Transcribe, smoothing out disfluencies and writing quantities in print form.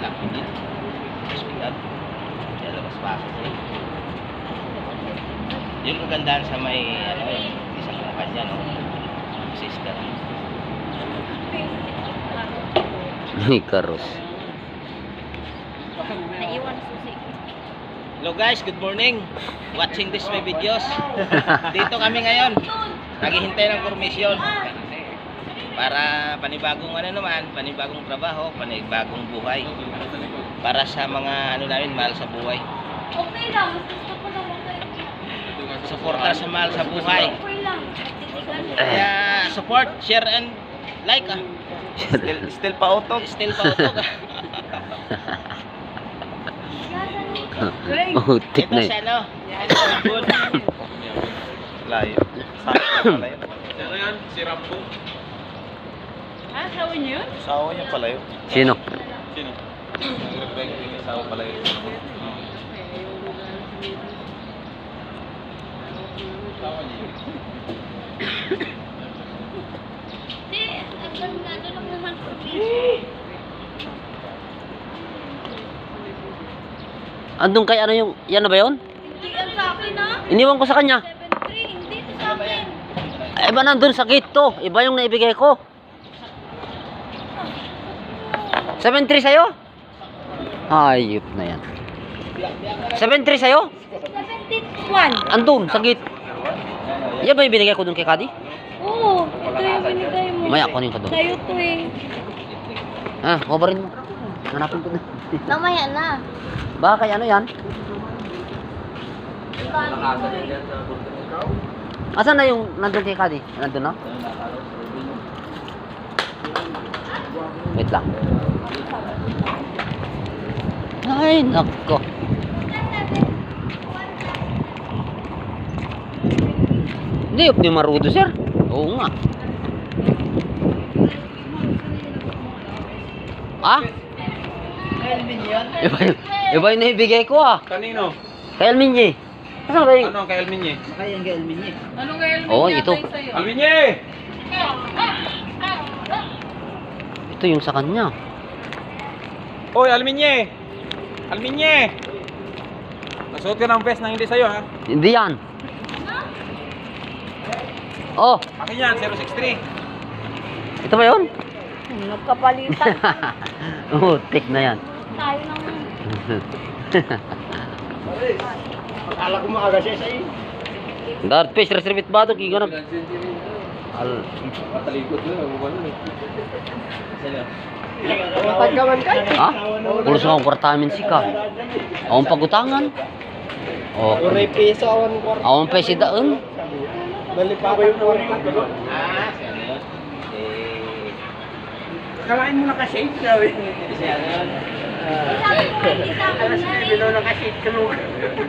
laki din. Hospital. Kaya labas-pasok eh. Yung kagandahan sa may, isang kumpanya, no? Sister. May karos. Naiwan susi. Hello guys, good morning. Watching this my videos. Dito kami ngayon. Naghihintay ng permission. Para panibagong panibagong trabaho, panibagong buhay. Para sa mga namin, mahal sa buhay. Okay lang. Gusto ko naman kayo. Suporta sa mahal sa buhay. Okay lang. Kaya support, share and like Still pa-auto. Still pa utog. Utik Ito na sa eh. Layo. Saan pala yun? Ano yan? Si Rambo? Ah, sawin niyo? Sawa niya pala yun. Sino? Sino? Nag-reply ko yung sawa pala yun. Sawa niya yun. Hindi, ano lang naman po. Andun kay ano yung, yan na ba yun? Hindi yan sa akin ah. Iniwan ko sa kanya. 7-3, hindi ito sa akin. Iba nandun sa gate to. Iba yung naibigay ko. 7-3 sa'yo? Ayop na yan. 7-3 sa'yo? 71. Andun sa gate. Yan ba yung binigay ko dun kay Kadi? Oo, ito yung binigay mo. Maya kunin ko dun. Sa'yo to eh. Ah, coverin mo. Hanapin ko na. Mamaya na. Baka kay ano yan? Asan na yung nandun kay Kadi? Nandun na? Wait lang. Ay, nako. Hindi, ni marudo, sir. Oo nga. Ah? Iba yung naibigay ko ah. Kanino? Kay Alminye. Asan ba yung... Ano kay Alminye? Oo, ito. Alminye! Ito yung sa kanya. Hoy, Alminye! Alminye! Nasuot ka ng vest na hindi sa'yo, ha? Hindi yan. Oh, Akin yan, 063. ito ba yun? Nagkapalitan. Tik na yan. Tayo ng... Akala ko maaga siya sa'yo. Dart fish, reservit ba ito? Kiganap. Patalikot na, ano eh. Tagkaman ka? Ha? Pulos akong kwartamin si ka. Akong pagutangan. Oh, Uray piso awan ko. akong pesi daon. Nalipa ba yung kwarta? Ah, ano yun? Kalain mo na kasi. Sabi. Kasi ano yun? Sabi ko, hindi sa akin na eh. Na kasi tulog.